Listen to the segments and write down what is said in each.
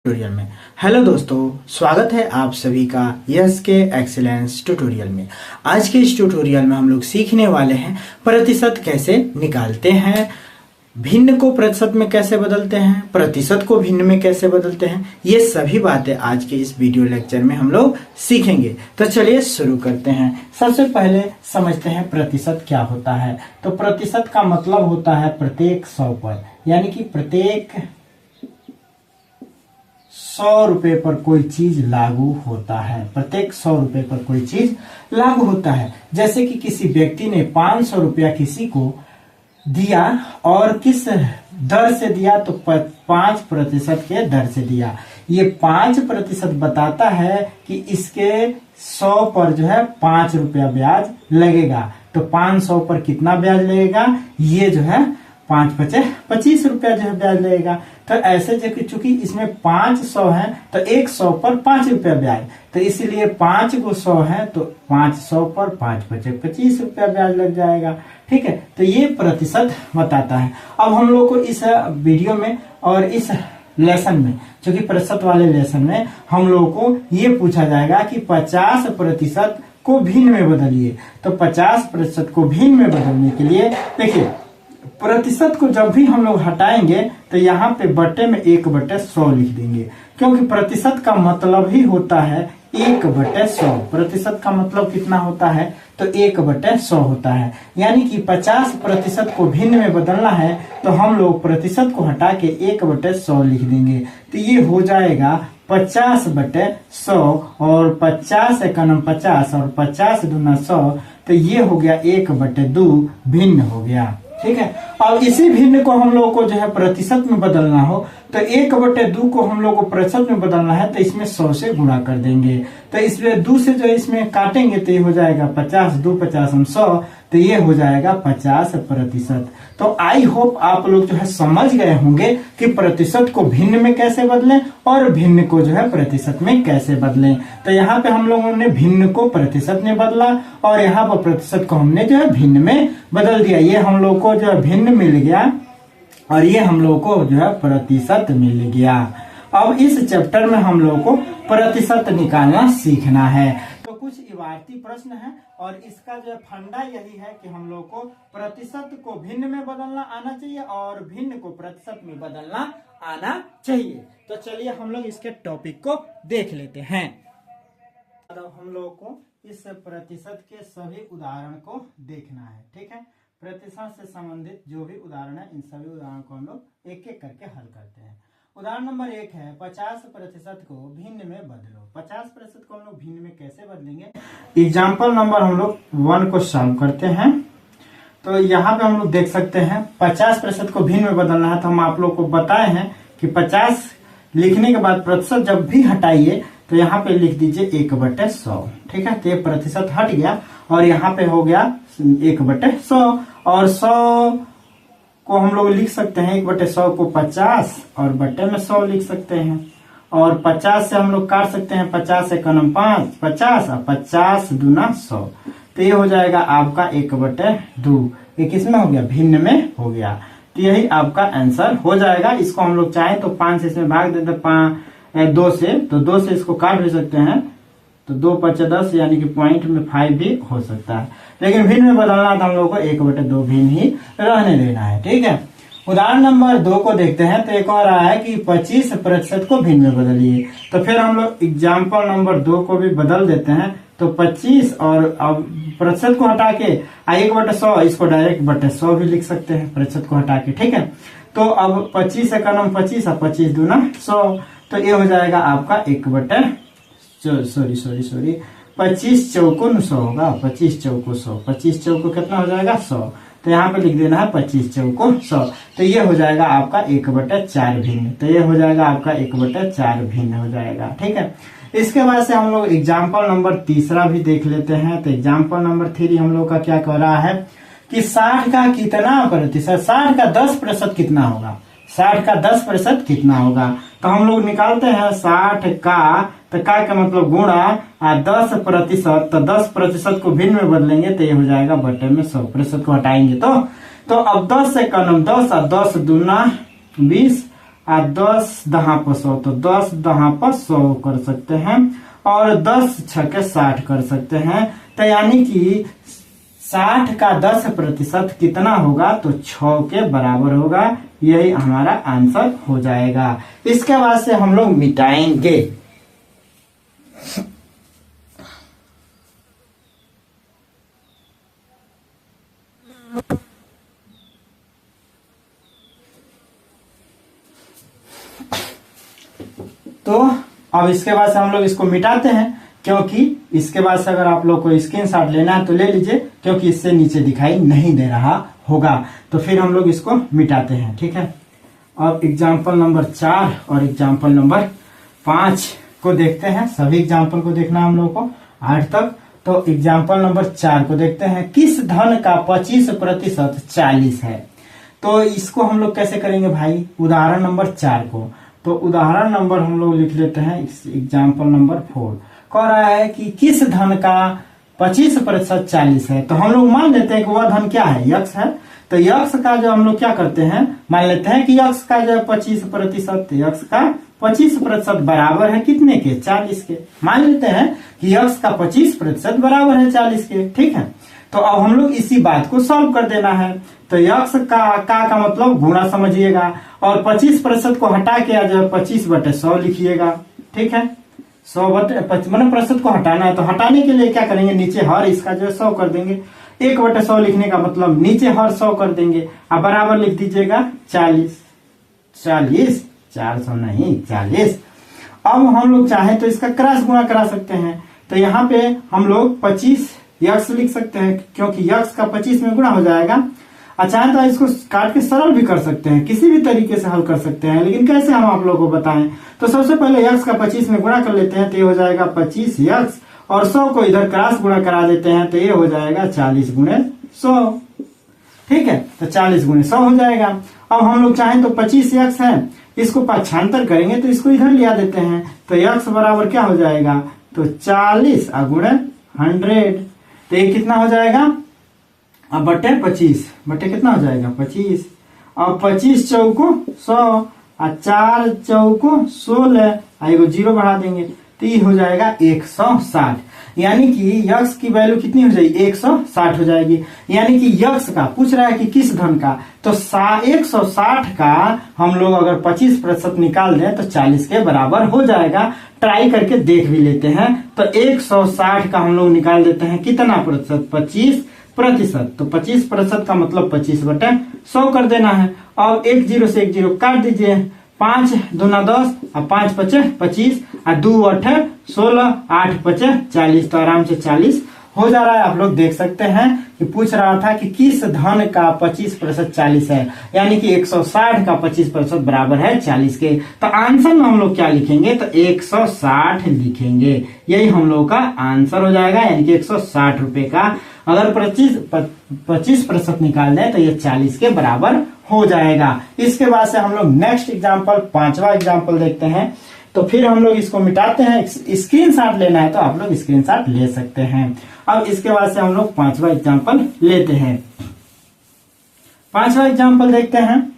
Tutorial में। Hello दोस्तों, स्वागत है आप सभी का यस के एक्सीलेंस ट्यूटोरियल में। आज के इस ट्यूटोरियल में हम लोग सीखने वाले हैं प्रतिशत कैसे निकालते हैं, भिन्न को प्रतिशत में कैसे बदलते हैं, प्रतिशत को भिन्न में कैसे बदलते हैं। ये सभी बातें आज के इस वीडियो लेक्चर में हम लोग सीखेंगे। तो चलिए शुरू करते हैं। सबसे पहले समझते हैं प्रतिशत क्या होता है। तो प्रतिशत का मतलब होता है प्रत्येक 100 पर, यानी कि प्रत्येक 100 रुपए पर कोई चीज लागू होता है। प्रत्येक 100 रुपए पर कोई चीज लागू होता है। जैसे कि किसी व्यक्ति ने 500 रुपया किसी को दिया और किस दर से दिया, तो 5% के दर से दिया। ये 5% बताता है कि इसके 100 पर जो है 5 रुपया ब्याज लगेगा। तो 500 पर कितना ब्याज लगेगा, ये जो है 5×5 = 25 रुपया जो है ब्याज लगेगा। तो ऐसे चूंकि इसमें 500 है तो एक 100 पर 5 रुपया ब्याज, तो इसीलिए 5 को 100 है तो 500 पर 5×5 = 25 रुपया ब्याज लग जाएगा। ठीक है, तो ये प्रतिशत बताता है। अब हम लोग को इस वीडियो में और इस लेसन में, चूंकि प्रतिशत वाले लेसन में हम लोग को ये पूछा जाएगा कि 50% को भिन्न में बदलिए। तो 50% को भिन्न में बदलने के लिए देखिए, प्रतिशत को जब भी हम लोग हटाएंगे तो यहाँ पे बट्टे में 1/100 लिख देंगे, क्योंकि प्रतिशत का मतलब ही होता है 1/100। प्रतिशत का मतलब कितना होता है, तो 1/100 होता है। यानी कि 50% को भिन्न में बदलना है तो हम लोग प्रतिशत को हटा के 1/100 लिख देंगे। तो ये हो जाएगा 50/100 और 50 × 50 और 50 × 100, तो ये हो गया 1/2 भिन्न हो गया। ठीक है, अब इसी भिन्न को हम लोग को जो है प्रतिशत में बदलना हो तो 1/2 को हम लोग को प्रतिशत में बदलना है तो इसमें 100 से गुणा कर देंगे। तो इसमें 2 से जो इसमें काटेंगे तो ये हो जाएगा 50, 2 50 100, तो ये हो जाएगा 50%। तो आई होप आप लोग जो है समझ गए होंगे कि प्रतिशत को भिन्न में कैसे बदलें और भिन्न को जो है प्रतिशत में कैसे बदलें। तो यहाँ पे हम लोगों ने भिन्न को प्रतिशत में बदला और यहाँ पर प्रतिशत को हमने जो है भिन्न में बदल दिया। ये हम लोग को जो है भिन्न मिल गया और ये हम लोग को जो है प्रतिशत मिल गया। अब इस चैप्टर में हम लोग को प्रतिशत निकालना सीखना है। तो कुछ इबारती प्रश्न है और इसका जो फंडा यही है कि हम लोग को प्रतिशत को भिन्न में बदलना आना चाहिए और भिन्न को प्रतिशत में बदलना आना चाहिए। तो चलिए हम लोग इसके टॉपिक को देख लेते हैं। अब हम लोग को इस प्रतिशत के सभी उदाहरण को देखना है। ठीक है, प्रतिशत से संबंधित जो भी उदाहरण है इन सभी उदाहरण को हम लोग एक एक करके हल करते हैं। उदाहरण नंबर 1 है 50% को भिन्न में बदलो। 50% को हम लोग भिन्न में कैसे बदलेंगे, एग्जाम्पल नंबर हम लोग 1 को सॉल्व करते हैं। तो यहाँ पे हम लोग देख सकते हैं 50% को भिन्न में बदलना है तो हम आप लोग को बताए हैं कि 50 लिखने के बाद प्रतिशत जब भी हटाइए तो यहाँ पे लिख दीजिए 1/100। ठीक है, तो ये प्रतिशत हट गया और यहाँ पे हो गया 1/100 और 100 को हम लोग लिख सकते हैं 1/100 को 50 और बट्टे में 100 लिख सकते हैं और 50 से हम लोग काट सकते हैं 50 × 5 50 और 50 दूना 100, तो ये हो जाएगा आपका 1/2। ये किसमें हो गया, भिन्न में हो गया। तो यही आपका आंसर हो जाएगा। इसको हम लोग चाहें तो 5 से इसमें भाग देते 2 से, तो 2 से इसको काट भी सकते हैं तो 2 × 5 = 10, यानी कि पॉइंट में 5 भी हो सकता है। लेकिन भिन्न में बदलना तो हम लोग को 1/2 भिन्न ही रहने देना है। ठीक है, उदाहरण नंबर 2 को देखते हैं। तो एक और रहा है कि 25% को भिन्न में बदलिए। तो फिर हम लोग एग्जाम्पल नंबर 2 को भी बदल देते हैं। तो 25 और अब प्रतिशत को हटा के 1/100, इसको डायरेक्ट 1/100 भी लिख सकते हैं प्रतिशत को हटा के। ठीक है, तो अब 25 × 25 और 25 दूना 100, तो ये हो जाएगा आपका 25 चौको 100 होगा। 25 चौको 100, 25 चौको कितना हो जाएगा 100, तो यहाँ पे लिख देना है 25 चौको 100, तो ये हो जाएगा आपका 1/4 भिन्न। तो ये हो जाएगा आपका 1/4 भिन्न हो जाएगा। ठीक है, इसके बाद से हम लोग एग्जाम्पल नंबर 3 भी देख लेते हैं। तो एग्जाम्पल नंबर 3 हम लोग का क्या कह रहा है कि 60 का कितना प्रतिशत, 60 का 10% कितना होगा, 60 का 10% कितना होगा। तो हम लोग निकालते हैं 60 का, तो का मतलब गुणा 10%, तो 10% को भिन्न में बदलेंगे तो ये हो जाएगा बटे में 100। प्रतिशत को हटाएंगे तो अब 10 से कम 10 और 10 दूना 20 और 10 दहा पर 100, तो 10 दहा पर 100 कर सकते हैं और 10 छके 60 कर सकते हैं। तो यानी कि 60 का 10% कितना होगा, तो 6 के बराबर होगा। यही हमारा आंसर हो जाएगा। इसके बाद से हम लोग मिटाएंगे। तो अब इसके बाद से हम लोग इसको मिटाते हैं, क्योंकि इसके बाद से अगर आप लोग को स्क्रीनशॉट लेना है तो ले लीजिए, क्योंकि इससे नीचे दिखाई नहीं दे रहा होगा। तो फिर हम लोग इसको मिटाते हैं, ठीक है। अब एग्जाम्पल नंबर 4 और एग्जाम्पल नंबर 5 को देखते हैं। सभी एग्जाम्पल को देखना हम लोग को 8 तक। तो एग्जाम्पल नंबर 4 को देखते हैं। किस धन का 25% 40 है। तो इसको हम लोग कैसे करेंगे भाई, उदाहरण नंबर 4 को। तो उदाहरण नंबर हम लोग लिख लेते हैं एग्जाम्पल नंबर 4। कह रहा है कि किस धन का 25% 40 है। तो हम लोग मान लेते हैं कि वह धन क्या है, यक्स है। तो यक्स का जो हम लोग क्या करते हैं, मान लेते हैं कि यक्स का जो 25%, यक्स का 25% बराबर है कितने के, 40 के। मान लेते हैं कि यक्स का 25% बराबर है 40 के, ठीक है। तो अब हम लोग इसी बात को सॉल्व कर देना है। तो यक्स का मतलब गुणा समझिएगा और 25% को हटा के आ जाए 25/100 लिखिएगा, ठीक है। 100 मतलब प्रतिशत को हटाना है, तो हटाने के लिए क्या करेंगे, नीचे हर इसका जो है 100 कर देंगे। 1/100 लिखने का मतलब नीचे हर 100 कर देंगे। अब बराबर लिख दीजिएगा 40, 400 नहीं 40। अब हम लोग चाहे तो इसका क्रॉस गुणा करा सकते हैं। तो यहाँ पे हम लोग 25 यक्स लिख सकते हैं, क्योंकि यक्स का 25 में गुणा हो जाएगा। चाहे तो इसको काट के सरल भी कर सकते हैं, किसी भी तरीके से हल कर सकते हैं, लेकिन कैसे हम आप लोगों को बताएं। तो सबसे पहले यक्स का 25 में गुणा कर लेते हैं, तो ये हो जाएगा 25 यक्स, और 100 को इधर क्रॉस गुणा करा देते हैं, तो ये हो जाएगा 40 गुणे 100, ठीक है। तो 40 गुणे 100 हो जाएगा। अब हम लोग चाहें तो 25 यक्स है, इसको पाछांतर करेंगे तो इसको इधर लिया देते हैं। तो यक्स बराबर क्या हो जाएगा, तो 40 गुणे 100। तो ये कितना हो जाएगा, अब बटे 25, बटे कितना हो जाएगा 25। अब 25 चौको 100 और 4 चौको 16, एगो 0 बढ़ा देंगे, तो ये हो जाएगा 160। यानी कि यक्स की वैल्यू कितनी हो जाएगी, 160 हो जाएगी। यानी कि यक्स का पूछ रहा है कि किस धन का, तो 160 का हम लोग अगर 25% निकाल दें तो 40 के बराबर हो जाएगा। ट्राई करके देख भी लेते हैं। तो 160 का हम लोग निकाल देते हैं कितना प्रतिशत, 25%। तो 25% का मतलब 25/100 कर देना है। अब 1 0 से 1 0 काट दीजिए, 5 दूना 10 और 5 5 25 और 2 8 16, 8 5 40। तो आराम से 40 हो जा रहा है। आप लोग देख सकते हैं कि पूछ रहा था कि किस धन का 25% 40 है, यानी कि 160 का 25% बराबर है 40 के। तो आंसर में हम लोग क्या लिखेंगे, तो 160 लिखेंगे। यही हम लोग का आंसर हो जाएगा, यानी कि 160 रुपए का अगर 25% निकाल दें तो ये 40 के बराबर हो जाएगा। इसके बाद से हम लोग नेक्स्ट एग्जाम्पल 5वां एग्जाम्पल देखते हैं। तो फिर हम लोग इसको मिटाते हैं। स्क्रीनशॉट लेना है तो आप लोग स्क्रीनशॉट ले सकते हैं। अब इसके बाद से हम लोग 5वां एग्जाम्पल लेते हैं। 5वां एग्जाम्पल देखते हैं।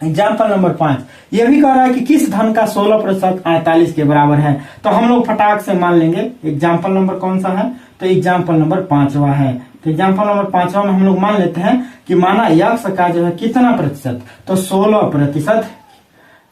एग्जाम्पल नंबर 5 ये भी कह रहा है कि किस धन का 16% 48 के बराबर है। तो हम लोग फटाक से मान लेंगे एग्जाम्पल नंबर कौन सा है, तो एग्जाम्पल नंबर 5वां है। तो एग्जाम्पल नंबर 5वां में हम लोग मान लेते हैं कि माना यक्स का जो है कितना प्रतिशत, तो 16%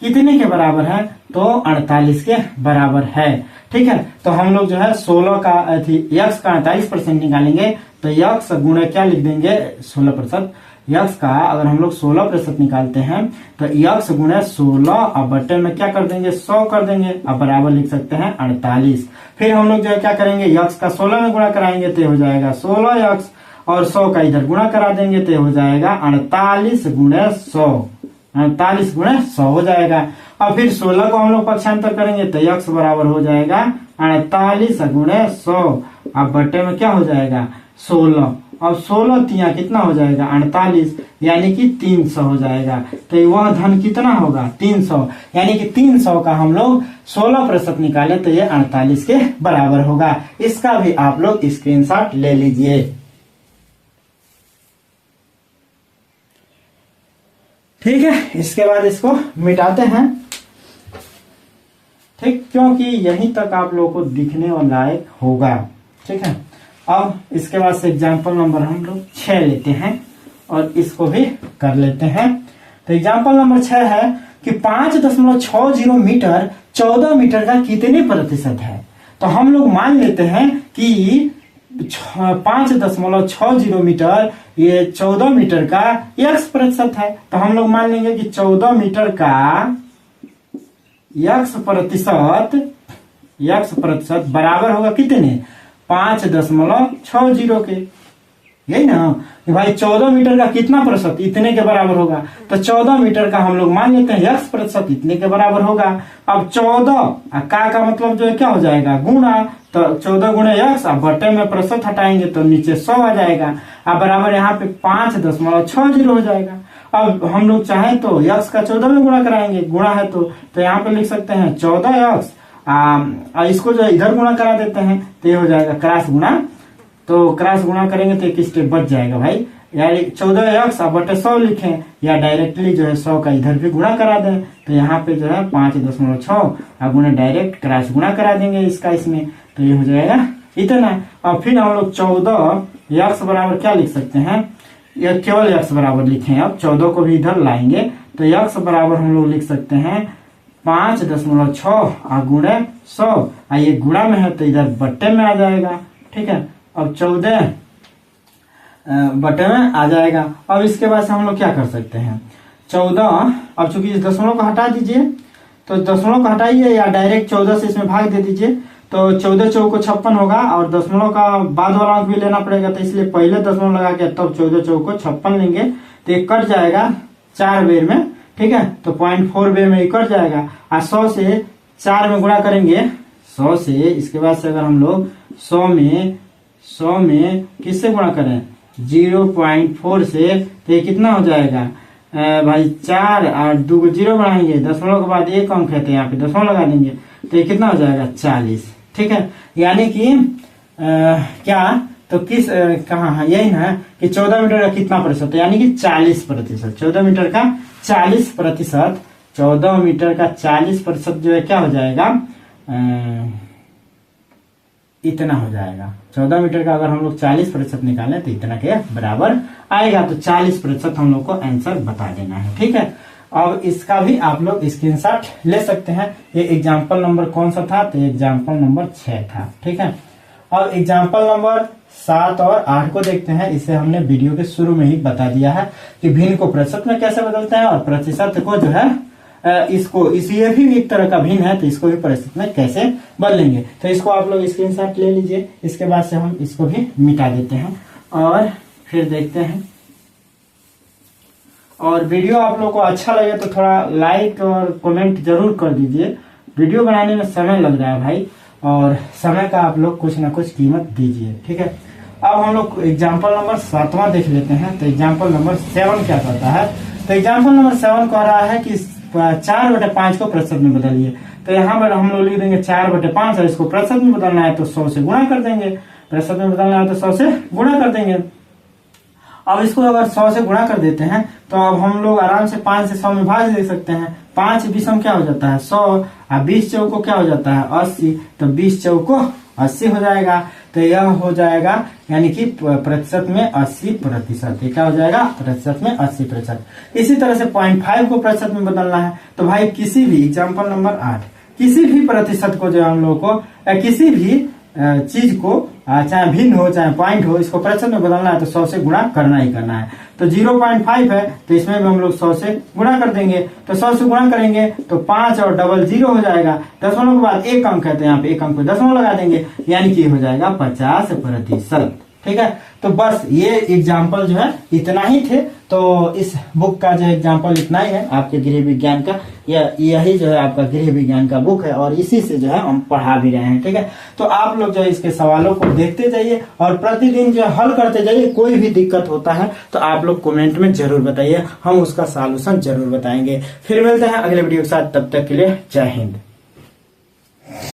कितने के बराबर है, तो 48 के बराबर है, ठीक है। तो हम लोग जो है 16 का यक्स का 48% निकालेंगे, तो यक्स गुणे क्या लिख देंगे 16%। यक्स का अगर हम लोग 16% निकालते हैं तो यक्स गुणे 16 और बटे में क्या कर देंगे 100 कर देंगे, अब बराबर लिख सकते हैं 48। फिर हम लोग जो है क्या करेंगे, यक्स का 16 में गुणा कराएंगे तो हो जाएगा 16 यक्स, और 100 का इधर गुणा करा देंगे तो हो जाएगा 48 गुणे 100, 48 गुणे 100 हो जाएगा। और फिर 16 को हम लोग पक्षांतर करेंगे तो यक्स बराबर हो जाएगा 48 गुणे 100, अब बटे में क्या हो जाएगा 16, और 16 तिया कितना हो जाएगा 48, यानी कि 300 हो जाएगा। तो वह धन कितना होगा 300, यानी कि 300 का हम लोग 16% निकाले तो ये 48 के बराबर होगा। इसका भी आप लोग स्क्रीनशॉट ले लीजिए। ठीक है, इसके बाद इसको मिटाते हैं। ठीक, क्योंकि यहीं तक आप लोगों को दिखने और लायक होगा। ठीक है, अब इसके बाद से एग्जाम्पल नंबर हम लोग 6 लेते हैं और इसको भी कर लेते हैं। तो एग्जाम्पल नंबर 6 है कि 5.60 मीटर 14 मीटर का कितने प्रतिशत है। तो हम लोग मान लेते हैं कि 5.60 मीटर ये 14 मीटर का x प्रतिशत है। तो हम लोग मान लेंगे कि 14 मीटर का x प्रतिशत बराबर होगा कितने, 5.60 के। यही ना कि भाई 14 मीटर का कितना प्रतिशत इतने के बराबर होगा। तो 14 मीटर का हम लोग मान लेते हैं x प्रतिशत इतने के बराबर होगा। अब 14 का मतलब जो है क्या हो जाएगा, गुणा। तो 14 गुणे x, अब बटे में प्रतिशत हटाएंगे तो नीचे 100 आ जाएगा। अब बराबर यहाँ पे 5.60 हो जाएगा। अब हम लोग चाहे तो x का 14 में गुणा कराएंगे, गुणा है तो यहाँ पे लिख सकते हैं 14x। इसको जो इधर गुणा करा देते हैं तो ये हो जाएगा क्रॉस गुणा। तो क्रॉस गुणा करेंगे तो एक स्टेप बच जाएगा भाई, यानी 14x बटे 100 लिखें या डायरेक्टली जो है 100 का इधर भी गुणा करा दें। तो यहाँ पे जो है 5.6 अब उन्हें डायरेक्ट क्रॉस गुणा करा देंगे इसका इसमें, तो ये हो जाएगा इतना। और फिर हम लोग 14x बराबर क्या लिख सकते हैं, या केवल x बराबर लिखें। अब 14 को भी इधर लाएंगे तो x बराबर हम लोग लिख सकते हैं 5.6 गुणे 100। ये गुणा में है तो इधर बट्टे में आ जाएगा। ठीक है, अब 14 बटे में आ जाएगा। अब इसके बाद से हम लोग क्या कर सकते हैं, 14, अब चूंकि इस दशमलव को हटा दीजिए तो दशमलव को हटाइए या डायरेक्ट 14 से इसमें भाग दे दीजिए। तो 14 चौको 56 होगा और दशमलव का बाद वाला अंक भी लेना पड़ेगा, तो इसलिए पहले दशमलव लगा के तब 14 चौको 56 लेंगे तो ये कट जाएगा 4 बेर में। ठीक है, तो 0.4 बेर में ये कट जाएगा। और 100 से 4 में गुणा करेंगे 100 से, इसके बाद से अगर हम लोग 100 में किससे गुणा करें, 0.4 से, तो ये कितना हो जाएगा भाई 4 और 2 को 0 बढ़ाएंगे, दशमलव के बाद एक अंक है तो यहाँ पे दशमलव लगा देंगे तो ये कितना हो जाएगा 40। ठीक है, यानी कि क्या तो किस कहाँ है, यही ना कि 14 मीटर का कितना प्रतिशत, यानी कि 40%। 14 मीटर का 40%, 14 मीटर का 40% जो है क्या हो जाएगा, इतना हो जाएगा। 14 मीटर का अगर हम लोग 40% निकालें तो इतना के बराबर आएगा। तो 40% हम लोग को आंसर बता देना है। ठीक है, अब इसका भी आप लोग स्क्रीनशॉट ले सकते हैं। ये एग्जाम्पल नंबर कौन सा था, तो एग्जाम्पल नंबर 6 था। ठीक है, अब एग्जाम्पल नंबर 7 और 8 को देखते हैं। इसे हमने वीडियो के शुरू में ही बता दिया है कि भिन्न को प्रतिशत में कैसे बदलते हैं और प्रतिशत को जो है इसको ये भी एक तरह का भिन्न है तो इसको भी प्रतिशत में कैसे बदलेंगे। तो इसको आप लोग स्क्रीनशॉट ले लीजिए। इसके बाद से हम इसको भी मिटा देते हैं और फिर देखते हैं। और वीडियो आप लोग को अच्छा लगे तो थोड़ा लाइक और कमेंट जरूर कर दीजिए। वीडियो बनाने में समय लग रहा है भाई, और समय का आप लोग कुछ ना कुछ कीमत दीजिए। ठीक है, अब हम लोग एग्जाम्पल नंबर 7वां देख लेते हैं। तो एग्जाम्पल नंबर 7 क्या कहता है, तो एग्जाम्पल नंबर 7 कह रहा है कि 4/5 को प्रतिशत में बदलिए। तो यहाँ पर हम लोग लिख देंगे 4/5 और इसको प्रतिशत में बदलना है तो 100 से गुणा कर देंगे। प्रतिशत में बदलना है तो 100 से गुणा कर देंगे। अब इसको अगर 100 से गुणा कर देते हैं तो अब हम लोग आराम से 5 से 100 में भाग दे सकते हैं। 5 20 क्या हो जाता है 100 और 20 चौको क्या हो जाता है 80। तो 20 चौको 80 हो जाएगा। तो यह हो जाएगा यानी कि प्रतिशत में 80%। ये क्या हो जाएगा, प्रतिशत में 80%। इसी तरह से 0.5 को प्रतिशत में बदलना है तो भाई किसी भी एग्जाम्पल नंबर 8 किसी भी प्रतिशत को जो हम लोग को किसी भी चीज को चाहे भिन्न हो चाहे पॉइंट हो, इसको प्रतिशत में बदलना है तो 100 से गुणा करना ही करना है। तो 0.5 है तो इसमें भी हम लोग 100 से गुणा कर देंगे। तो 100 से गुणा करेंगे तो 5 और डबल 0 हो जाएगा। दशमलव के बाद एक अंक है तो यहाँ पे एक अंक पे दशमलव लगा देंगे, यानी कि हो जाएगा 50%। ठीक है, तो बस ये एग्जाम्पल जो है इतना ही थे। तो इस बुक का जो एग्जाम्पल इतना ही है आपके गृह विज्ञान का। यही जो है आपका गृह विज्ञान का बुक है और इसी से जो है हम पढ़ा भी रहे हैं। ठीक है, तो आप लोग जो है इसके सवालों को देखते जाइए और प्रतिदिन जो हल करते जाइए। कोई भी दिक्कत होता है तो आप लोग कमेंट में जरूर बताइए, हम उसका सॉल्यूशन जरूर बताएंगे। फिर मिलते हैं अगले वीडियो के साथ, तब तक के लिए जय हिंद।